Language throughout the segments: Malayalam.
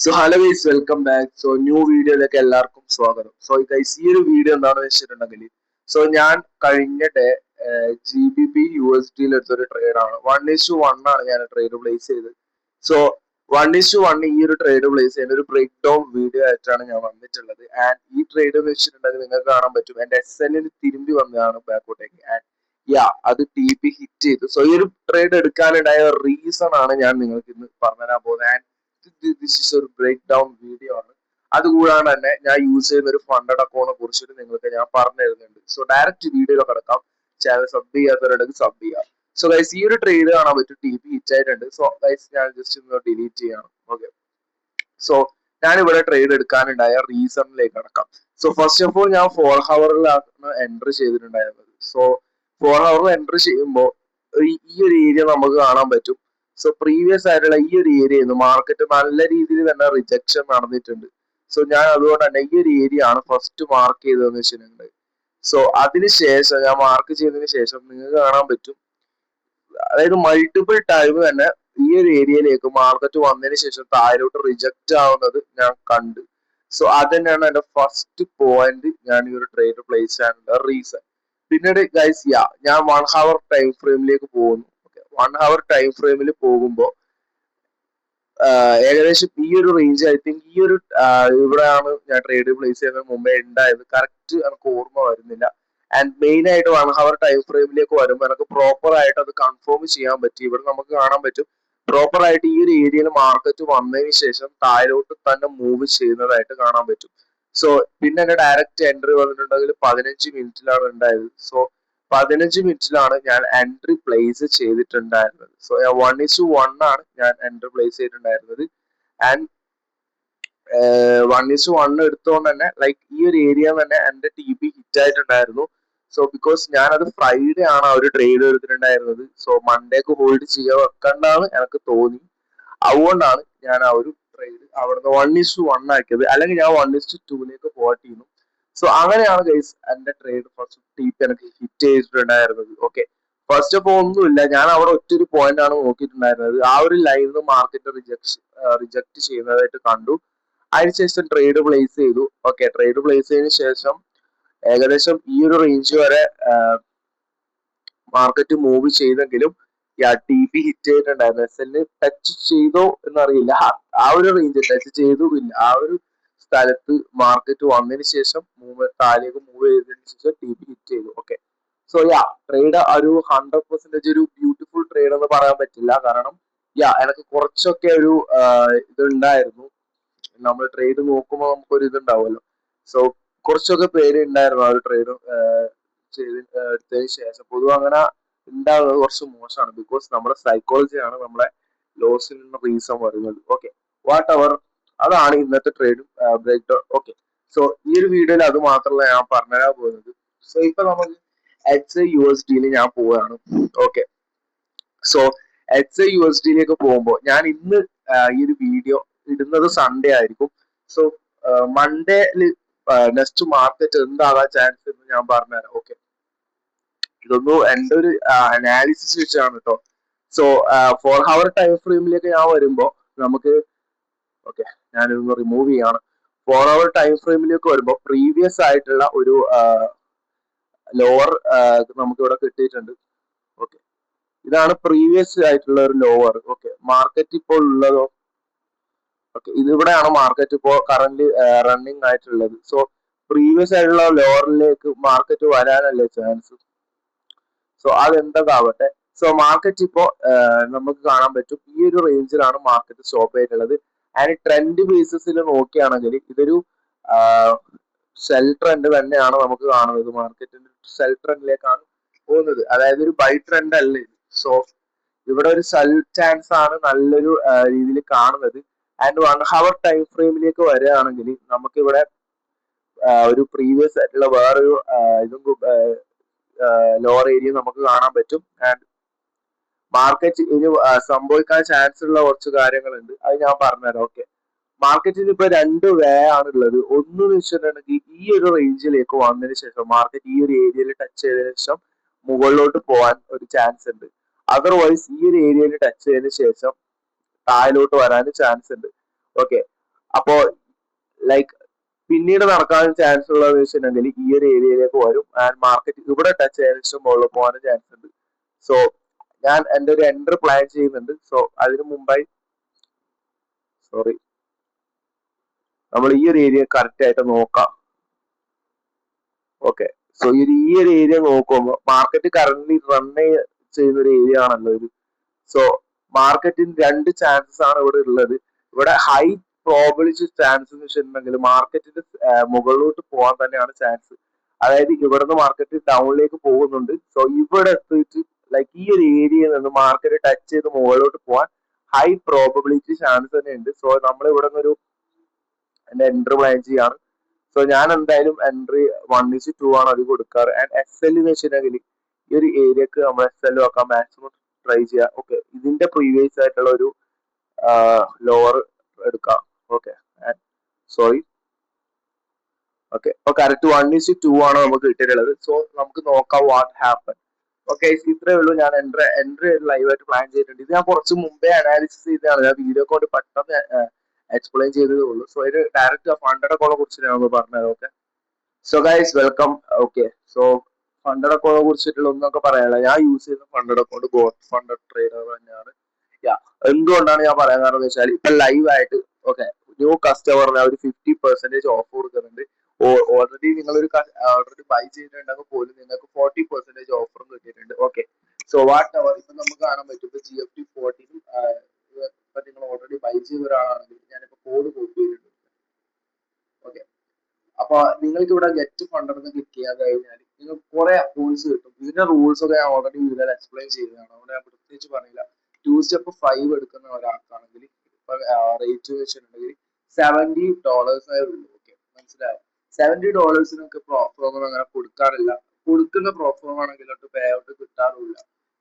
So hello guys, welcome back. So new വീഡിയോയിലേക്ക് എല്ലാവർക്കും സ്വാഗതം. സോ ഗൈസ്, ഈ ഒരു വീഡിയോ എന്താണെന്ന് വെച്ചിട്ടുണ്ടെങ്കിൽ, ഞാൻ കഴിഞ്ഞ ഡേ GBP USD എടുത്തൊരു ട്രേഡാണ്. 1:1 ആണ് ഞാൻ ട്രേഡ് പ്ലേസ് ചെയ്തത്. സോ 1:1 ഈ ഒരു ട്രേഡ് പ്ലേസ് ചെയ്യുന്ന ഒരു ബ്രേക്ക് ഡൗൺ വീഡിയോ ആയിട്ടാണ് ഞാൻ വന്നിട്ടുള്ളത്. ആൻഡ് ഈ ട്രേഡ് എന്ന് വെച്ചിട്ടുണ്ടെങ്കിൽ നിങ്ങൾക്ക് കാണാൻ പറ്റും എന്റെ SL തിരുമ്പി വന്നതാണ് ബാക്കോട്ടേക്ക്. ആൻഡ് അത് TP ഹിറ്റ് ചെയ്തു. സോ ഈ ഒരു ട്രേഡ് എടുക്കാനുണ്ടായ റീസൺ ആണ് ഞാൻ നിങ്ങൾക്ക് ഇന്ന് പറഞ്ഞുതരാൻ പോകുന്നത്. ദിസ് ഇസ് ഒരു ബ്രേക്ക് ഡൗൺ വീഡിയോ ആണ്. അതുകൂടാതെ തന്നെ ഞാൻ യൂസ് ചെയ്യുന്ന ഒരു ഫണ്ടഡ് അക്കൗണ്ടിനെ കുറിച്ചിട്ട് നിങ്ങൾക്ക് ഞാൻ പറഞ്ഞു തരുന്നുണ്ട്. സോ ഡയറക്റ്റ് വീഡിയോയിൽ കിടക്കാം. ചാനൽ സബ് ചെയ്യാത്തവരുണ്ടെങ്കിൽ സബ് ചെയ്യാം. സോ ഗൈസ്, ഈ ഒരു ട്രേഡ് കാണാൻ പറ്റും TP ഹിറ്റ് ആയിട്ടുണ്ട്. സോ ഗൈസ്, ഞാൻ ജസ്റ്റ് ഒന്ന് ഡിലീറ്റ് ചെയ്യണം. ഓക്കെ, സോ ഞാനിവിടെ ട്രേഡ് എടുക്കാനുണ്ടായ റീസണിലേക്ക് കടക്കാം. സോ ഫസ്റ്റ് ഓഫ് ഓൾ ഞാൻ 4 ഹവറിലാണ് എൻട്രി ചെയ്തിട്ടുണ്ടായിരുന്നത്. സോ 4 ഹവർ എൻട്രി ചെയ്യുമ്പോൾ ഈ ഒരു ഏരിയ നമുക്ക് കാണാൻ പറ്റും. സോ പ്രീവിയസ് ആയിട്ടുള്ള ഈ ഒരു ഏരിയയിൽ നിന്ന് മാർക്കറ്റ് നല്ല രീതിയിൽ തന്നെ റിജക്ഷൻ നടന്നിട്ടുണ്ട്. സോ ഞാൻ അതുകൊണ്ട് തന്നെ ഈ ഒരു ഏരിയ ആണ് ഫസ്റ്റ് മാർക്ക് ചെയ്തതെന്ന് വെച്ചിട്ടുണ്ടെങ്കിൽ, സോ അതിനുശേഷം ഞാൻ മാർക്ക് ചെയ്തതിന് ശേഷം നിങ്ങൾക്ക് കാണാൻ പറ്റും, അതായത് മൾട്ടിപ്പിൾ ടൈം തന്നെ ഈ ഒരു ഏരിയയിലേക്ക് മാർക്കറ്റ് വന്നതിന് ശേഷം താഴോട്ട് റിജക്റ്റ് ആവുന്നത് ഞാൻ കണ്ടു. സോ അത് തന്നെയാണ് എന്റെ ഫസ്റ്റ് പോയിന്റ് ഞാൻ ഈ ഒരു ട്രേഡ് പ്ലേസ് ചെയ്യാനുള്ള റീസൺ. പിന്നീട് ഗൈസ്, ഞാൻ 1 ഹവർ ടൈം ഫ്രെയിമിലേക്ക് പോകുന്നു. 1 ഹവർ ടൈം ഫ്രെയിമിൽ പോകുമ്പോൾ ഏകദേശം ഈ ഒരു റേഞ്ച്, ഐ തിങ്ക് ഈ ഒരു ഇവിടെയാണ് ഞാൻ ട്രേഡ് പ്ലേസ് ചെയ്യുന്നതിന് മുമ്പേ ഉണ്ടായത്. കറക്റ്റ് എനിക്ക് ഓർമ്മ വരുന്നില്ല. ആൻഡ് മെയിൻ ആയിട്ട് 1 ഹവർ ടൈം ഫ്രെയിമിലേക്ക് വരുമ്പോൾ എനിക്ക് പ്രോപ്പർ ആയിട്ട് അത് കൺഫേം ചെയ്യാൻ പറ്റി. ഇവിടെ നമുക്ക് കാണാൻ പറ്റും പ്രോപ്പർ ആയിട്ട് ഈ ഒരു ഏരിയയിൽ മാർക്കറ്റ് വന്നതിന് ശേഷം താഴോട്ട് തന്നെ മൂവ് ചെയ്യുന്നതായിട്ട് കാണാൻ പറ്റും. സോ പിന്നെ എന്റെ ഡയറക്റ്റ് എൻട്രി വന്നിട്ടുണ്ടെങ്കിൽ 15 മിനിറ്റിലാണ് ഉണ്ടായത്. സോ 15 മിനിറ്റിലാണ് ഞാൻ എൻട്രി പ്ലേസ് ചെയ്തിട്ടുണ്ടായിരുന്നത്. സോ 1:1 ആണ് ഞാൻ എൻട്രി പ്ലേസ് ചെയ്തിട്ടുണ്ടായിരുന്നത്. ആൻഡ് 1:1 എടുത്തുകൊണ്ട് തന്നെ ലൈക്ക് ഈ ഒരു ഏരിയ തന്നെ എന്റെ TP ഹിറ്റ് ആയിട്ടുണ്ടായിരുന്നു. സോ ബിക്കോസ് ഞാനത് ഫ്രൈഡേ ആണ് ആ ഒരു ട്രേഡ് എടുത്തിട്ടുണ്ടായിരുന്നത്. സോ മൺഡേക്ക് ഹോൾഡ് ചെയ്യാൻ വെക്കണ്ടാണ് എനിക്ക് തോന്നി. അതുകൊണ്ടാണ് ഞാൻ ആ ഒരു ട്രേഡ് അവിടുന്ന് 1:1 ആക്കിയത്. അല്ലെങ്കിൽ ഞാൻ 1:2 പോകട്ടിരുന്നു. സോ അങ്ങനെയാണ് ഗൈസ് എന്റെ ട്രേഡ് ഫസ്റ്റ് TP എനിക്ക് ഹിറ്റ് ചെയ്തിട്ടുണ്ടായിരുന്നത്. ഓക്കെ, ഫസ്റ്റ് ഓഫ് ഓൾ ഒന്നുമില്ല, ഞാൻ അവിടെ ഒറ്റൊരു പോയിന്റ് ആണ് നോക്കിയിട്ടുണ്ടായിരുന്നത്. ആ ഒരു ലൈനിൽ മാർക്കറ്റ് റിജക്ട് ചെയ്യുന്നതായിട്ട് കണ്ടു. അതിനുശേഷം ട്രേഡ് പ്ലേസ് ചെയ്തു. ഓക്കെ, ട്രേഡ് പ്ലേസ് ചെയ്തതിനു ശേഷം ഏകദേശം ഈ ഒരു റേഞ്ച് വരെ മാർക്കറ്റ് മൂവ് ചെയ്തെങ്കിലും TP ഹിറ്റ് ചെയ്തിട്ടുണ്ടായിരുന്നു. SL ടച്ച് ചെയ്തോ എന്നറിയില്ല. ആ ഒരു റേഞ്ച് ടച്ച് ചെയ്തു ഇല്ല. ആ ഒരു സ്ഥലത്ത് മാർക്കറ്റ് വന്നതിന് ശേഷം താഴേക്ക് മൂവ് ചെയ്തതിനു ശേഷം TP ഹിറ്റ് ചെയ്തു. ഓക്കെ, സോ ട്രേഡ് ഒരു 100% ഒരു ബ്യൂട്ടിഫുൾ ട്രേഡ് എന്ന് പറയാൻ പറ്റില്ല. കാരണം എനിക്ക് കുറച്ചൊക്കെ ഒരു ഇതുണ്ടായിരുന്നു. നമ്മൾ ട്രേഡ് നോക്കുമ്പോൾ നമുക്കൊരു ഇതുണ്ടാവുമല്ലോ. സോ കുറച്ചൊക്കെ പേര് ഉണ്ടായിരുന്നു ആ ഒരു ട്രേഡ് എടുത്തതിന് ശേഷം. പൊതുവെ അങ്ങനെ ഉണ്ടാവുന്നത് കുറച്ച് മോശമാണ്. ബിക്കോസ് നമ്മുടെ സൈക്കോളജിയാണ് നമ്മളെ ലോസിൽ നിന്ന് റീസൺ വരുന്നത്. ഓക്കെ, വാട്ട് എവർ, അതാണ് ഇന്നത്തെ trade breakdown. Okay, so ഈ ഒരു വീഡിയോയിൽ അത് മാത്രമല്ല ഞാൻ പറഞ്ഞുതരാൻ പോകുന്നത്. സോ ഇപ്പൊ നമുക്ക് XAUSD ഞാൻ പോവുകയാണ്. ഓക്കെ, സോ XAUSD പോകുമ്പോൾ ഞാൻ ഇന്ന് ഈ ഒരു വീഡിയോ ഇടുന്നത് സൺഡേ ആയിരിക്കും. സോ മൺഡേയിൽ നെക്സ്റ്റ് മാർക്കറ്റ് എന്താകാൻ ചാൻസ് എന്ന് ഞാൻ പറഞ്ഞുതരാം. ഓക്കെ, ഇതൊന്നും എന്റെ ഒരു അനാലിസിസ് വെച്ചാണ് കേട്ടോ. സോ 4 ഹവർ ടൈം ഫ്രെയിമിലേക്ക് ഞാൻ വരുമ്പോൾ നമുക്ക്, ഓക്കെ, ഞാനിതൊന്ന് റിമൂവ് ചെയ്യാണ്. 4 ഹവർ ടൈം ഫ്രെയിമിലേക്ക് വരുമ്പോൾ പ്രീവിയസ് ആയിട്ടുള്ള ഒരു ലോവർ നമുക്ക് ഇവിടെ കിട്ടിയിട്ടുണ്ട്. ഓക്കെ, ഇതാണ് പ്രീവിയസ് ആയിട്ടുള്ള ഒരു ലോവർ. ഓക്കെ, മാർക്കറ്റ് ഇപ്പോൾ ഉള്ളതോ, ഓക്കെ, ഇതിവിടെയാണ് മാർക്കറ്റ് ഇപ്പോൾ കറന്റ് റണ്ണിങ് ആയിട്ടുള്ളത്. സോ പ്രീവിയസ് ആയിട്ടുള്ള ലോവറിലേക്ക് മാർക്കറ്റ് വരാനല്ലേ ചാൻസ്. സോ അതെന്താവട്ടെ. സോ മാർക്കറ്റ് ഇപ്പോ നമുക്ക് കാണാൻ പറ്റും ഈ ഒരു റേഞ്ചിലാണ് മാർക്കറ്റ് സ്റ്റോപ്പ് ആയിട്ടുള്ളത്. ആൻഡ് ട്രെൻഡ് ബേസിസിൽ നോക്കുകയാണെങ്കിൽ ഇതൊരു സെൽ ട്രെൻഡ് തന്നെയാണ് നമുക്ക് കാണുന്നത്. മാർക്കറ്റിന്റെ സെൽ ട്രെൻഡിലേക്കാണ് പോകുന്നത്. അതായത് ഒരു ബൈ ട്രെൻഡ് അല്ല ഇത്. സോ ഇവിടെ ഒരു സെൽ ചാൻസ് ആണ് നല്ലൊരു രീതിയിൽ കാണുന്നത്. ആൻഡ് 1 ഹവർ ടൈം ഫ്രെയിമിലേക്ക് വരികയാണെങ്കിൽ നമുക്കിവിടെ ഒരു പ്രീവിയസ് ആയിട്ടുള്ള വേറൊരു ഇതും ലോവർ ഏരിയ നമുക്ക് കാണാൻ പറ്റും. ആൻഡ് മാർക്കറ്റ് ഇനി സംഭവിക്കാൻ ചാൻസ് ഉള്ള കുറച്ച് കാര്യങ്ങളുണ്ട്, അത് ഞാൻ പറഞ്ഞുതരാം. ഓക്കെ, മാർക്കറ്റിന് ഇപ്പൊ 2 വേ ആണുള്ളത്. ഒന്ന് വെച്ചിട്ടുണ്ടെങ്കിൽ ഈ ഒരു റേഞ്ചിലേക്ക് വന്നതിന് ശേഷം മാർക്കറ്റ് ഈ ഒരു ഏരിയയിൽ ടച്ച് ചെയ്തതിനു ശേഷം മുകളിലോട്ട് പോകാൻ ഒരു ചാൻസ് ഉണ്ട്. അതർവൈസ് ഈ ഒരു ഏരിയയിൽ ടച്ച് ചെയ്തതിനു ശേഷം താഴോട്ട് വരാൻ ചാൻസ് ഉണ്ട്. ഓക്കെ, അപ്പോ ലൈക്ക് പിന്നീട് നടക്കാൻ ചാൻസ് ഉള്ളതെന്ന് വെച്ചിട്ടുണ്ടെങ്കിൽ ഈ ഒരു ഏരിയയിലേക്ക് വരും ആൻഡ് മാർക്കറ്റ് ഇവിടെ ടച്ച് ചെയ്തതിനു മുകളിൽ പോകാനും ചാൻസ് ഉണ്ട്. സോ ഞാൻ എൻ്റെ ഒരു എൻട്രി പ്ലാൻ ചെയ്യുന്നുണ്ട്. സോ അതിനു മുമ്പായി സോറി നമ്മൾ ഈ ഒരു ഏരിയ കറക്റ്റ് ആയിട്ട് നോക്കാം. ഓക്കെ, സോ ഈ ഒരു ഏരിയ നോക്കുമ്പോൾ മാർക്കറ്റ് കറന്റ് റൺ ചെയ്യുന്ന ഒരു ഏരിയ ആണല്ലോ ഇത്. സോ മാർക്കറ്റിന് രണ്ട് ചാൻസസ് ആണ് ഇവിടെ ഉള്ളത്. ഇവിടെ ഹൈ പ്രോബിലിറ്റി ചാൻസ് എന്ന് വെച്ചിട്ടുണ്ടെങ്കിൽ മാർക്കറ്റിന്റെ മുകളിലോട്ട് പോകാൻ തന്നെയാണ് ചാൻസ്. അതായത് ഇവിടുന്ന് മാർക്കറ്റ് ഡൗണിലേക്ക് പോകുന്നുണ്ട്. സോ ഇവിടെ എത്തിയിട്ട് ലൈക്ക് ഈ ഒരു ഏരിയയിൽ നിന്ന് മാർക്കറ്റ് ടച്ച് ചെയ്ത് മുകളിലോട്ട് പോകാൻ ഹൈ പ്രോബിലിറ്റി ചാൻസ് തന്നെ ഉണ്ട്. സോ നമ്മൾ ഇവിടെ നിന്നൊരു എൻട്രി പ്ലാൻ ചെയ്യാണ്. സോ ഞാൻ എന്തായാലും എൻട്രി 1:2 ആണ് അത് കൊടുക്കാറ്. ആൻഡ് എസ് എൽ എന്ന് വെച്ചിട്ടുണ്ടെങ്കിൽ ഈ ഒരു ഏരിയക്ക് നമ്മൾ എസ് എൽ വെക്കാൻ മാക്സിമം ട്രൈ ചെയ്യാം. ഓക്കെ, ഇതിന്റെ പ്രീവിയസ് ആയിട്ടുള്ള ഒരു ലോവർ എടുക്കാം. Okay, sorry. ഓക്കെ, അപ്പൊ കറക്റ്റ് 1:2 ആണ് നമുക്ക് കിട്ടിയിട്ടുള്ളത്. സോ നമുക്ക് നോക്കാം വാട്ട് ഹാപ്പൻ. ഓക്കെ, ഇത്രയേ ഉള്ളൂ. ഞാൻ എൻട്രി ലൈവായിട്ട് പ്ലാൻ ചെയ്തിട്ടുണ്ട്. ഇത് ഞാൻ കുറച്ച് മുമ്പേ അനാലിസിസ് ചെയ്തതാണ്. ഞാൻ വീഡിയോ കൊണ്ട് പെട്ടെന്ന് എക്സ്പ്ലെയിൻ ചെയ്തതേ ഉള്ളൂ. സോ ഇത് ഡയറക്റ്റ് ഫണ്ടഡ് അക്കൗണ്ടിനെ കുറിച്ച് ഞാൻ പറഞ്ഞത്. Okay, so guys welcome. Okay, so funded അക്കൗണ്ടിനെ കുറിച്ചിട്ടുള്ള ഒന്നൊക്കെ പറയാനുള്ള ഞാൻ യൂസ് ചെയ്യുന്ന funded account Goat Funded Trader തന്നെയാണ്. എന്തുകൊണ്ടാണ് ഞാൻ പറയാൻ കാരണം എന്ന് വെച്ചാൽ ഇപ്പൊ ലൈവ് ആയിട്ട് ഓക്കെ ന്യൂ കസ്റ്റമറിന് ഒരു 50% ഓഫ് കൊടുക്കുന്നുണ്ട്. ഓൾറെഡി നിങ്ങളൊരു ഓൾറെഡി ബൈ ചെയ്തിട്ടുണ്ടെങ്കിൽ പോലും നിങ്ങൾക്ക് 40% ഓഫറും കിട്ടിയിട്ടുണ്ട്. ഓക്കെ, സോ വാട്ട് അവർ ഇപ്പൊ നമുക്ക് കാണാൻ പറ്റും. ഇപ്പൊ GFT14 ഇപ്പൊ നിങ്ങൾ ഓൾറെഡി ബൈ ചെയ്ത ഒരാളാണെങ്കിൽ ഞാനിപ്പോ കോഡ് കോപ്പി ചെയ്തിട്ടുണ്ട്. ഓക്കെ, അപ്പൊ നിങ്ങൾക്ക് ഇവിടെ ഗെറ്റ് ഫണ്ടർ എന്ന് ക്ലിക്ക് ചെയ്യാൻ കഴിഞ്ഞാൽ നിങ്ങൾക്ക് കുറെ റൂൾസ് കിട്ടും. ഇതിന്റെ റൂൾസ് ഒക്കെ ഞാൻ ഓൾറെഡി വീഡിയോയിൽ എക്സ്പ്ലെയിൻ ചെയ്തതാണ്. അവിടെ ഞാൻ പ്രത്യേകിച്ച് പറഞ്ഞില്ല. 2 സ്റ്റെപ്പ് 5 എടുക്കുന്ന ഒരാൾക്കാണെങ്കിൽ ഇപ്പൊ റേറ്റ് വെച്ചിട്ടുണ്ടെങ്കിൽ $70 ഉള്ളൂ. ഓക്കെ, മനസ്സിലായോ? $70 പ്രോഫോം അങ്ങനെ കൊടുക്കാറില്ല. കൊടുക്കുന്ന പ്രോഫോം ആണെങ്കിലോട്ട് പേ ഔട്ട് കിട്ടാറില്ല.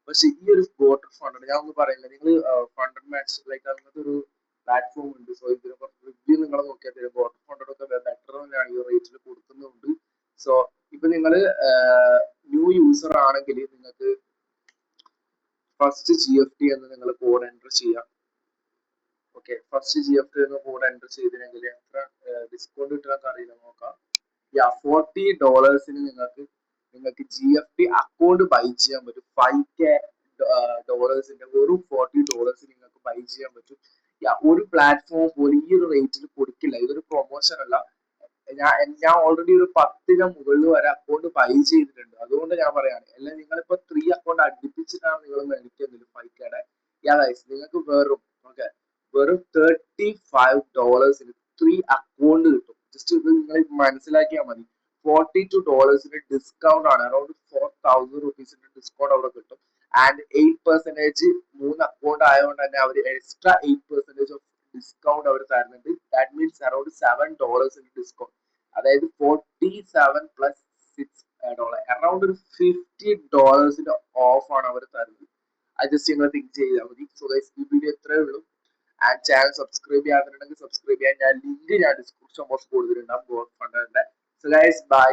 പക്ഷെ ഈ ഒരു സ്പോട്ട് ഫണ്ട് ഞാൻ ഒന്നും പറയില്ല. നിങ്ങൾ ഫണ്ട് മാച്ച് ലൈക്ക് അങ്ങനത്തെ ഒരു പ്ലാറ്റ്ഫോം ഉണ്ട്. സോ ഇതിനെ കുറച്ച് റിവ്യൂ നിങ്ങൾ നോക്കിയാൽ തരും. ബോട്ട് ഫണ്ടൊക്കെ ബെറ്റർ തന്നെയാണ് ഈ റേറ്റിൽ കൊടുക്കുന്നുണ്ട്. സോ ഇപ്പൊ നിങ്ങൾ ന്യൂ യൂസർ ആണെങ്കിൽ നിങ്ങൾക്ക് ഫസ്റ്റ് GFT എന്ന് നിങ്ങൾ കോഡ് എൻ്റർ ചെയ്യാം. ഓക്കെ, ഫസ്റ്റ് GFT എന്ന് കോഡ് എൻ്റർ ചെയ്തില്ലെങ്കിൽ എത്ര ഡിസ്കൗണ്ട് കിട്ടാൻ അറിയില്ല, നോക്കാം. $40 നിങ്ങൾക്ക് GFT അക്കൗണ്ട് ബൈ ചെയ്യാൻ പറ്റും. 5K ഡോളേഴ്സിന്റെ വെറും $40 നിങ്ങൾക്ക് ബൈ ചെയ്യാൻ പറ്റും. ഒരു പ്ലാറ്റ്ഫോം പോലും ഈ ഒരു റേറ്റിൽ കൊടുക്കില്ല. ഇതൊരു പ്രൊമോഷൻ അല്ല. ഞാൻ ഓൾറെഡി ഒരു 10ന് മുകളിൽ വരെ അക്കൗണ്ട് ബൈ ചെയ്തിട്ടുണ്ട്. അതുകൊണ്ട് ഞാൻ പറയാണ്, അല്ല നിങ്ങളിപ്പോ 3 അക്കൗണ്ട് അടുപ്പിച്ചിട്ടാണ് നിങ്ങൾ മേടിക്കുന്നത് 5Kയുടെ. നിങ്ങൾക്ക് വെറും $35 3 അക്കൗണ്ട് കിട്ടും. ജസ്റ്റ് ഇത് നിങ്ങൾ മനസ്സിലാക്കിയാൽ മതി. $42 ഡിസ്കൗണ്ട് ആണ്. അറൌണ്ട് 4000 റുപ്പീസിന്റെ ഡിസ്കൗണ്ട് അവിടെ കിട്ടും. ആൻഡ് 8% 3 അക്കൗണ്ട് ആയതുകൊണ്ട് തന്നെ അവർ എക്സ്ട്രാ 8% ഓഫ് ഡിസ്കൗണ്ട് അവർ തരുന്നുണ്ട്. That means around $7 discount. അതായത് 47 പ്ലസ് $6 അറൌണ്ട് ഒരു $50 ഓഫ് ആണ് അവർ തരുന്നത്. അത് ജസ്റ്റ് നിങ്ങൾ തിങ്ക് ചെയ്താൽ മതി. സോ ഗൈസ്, ഈ വീഡിയോ ഇത്രയേ ഉള്ളൂ. ആൻഡ് ചാനൽ സബ്സ്ക്രൈബ് ചെയ്യാത്തുണ്ടെങ്കിൽ സബ്സ്ക്രൈബ് ചെയ്യാൻ ഞാൻ ലിങ്ക് ഡിസ്ക്രിപ്ഷൻ ബോക്സ് കൊടുത്തിട്ടുണ്ടാകും ഗോഡ് ഫണ്ടറിന്റെ. So guys by.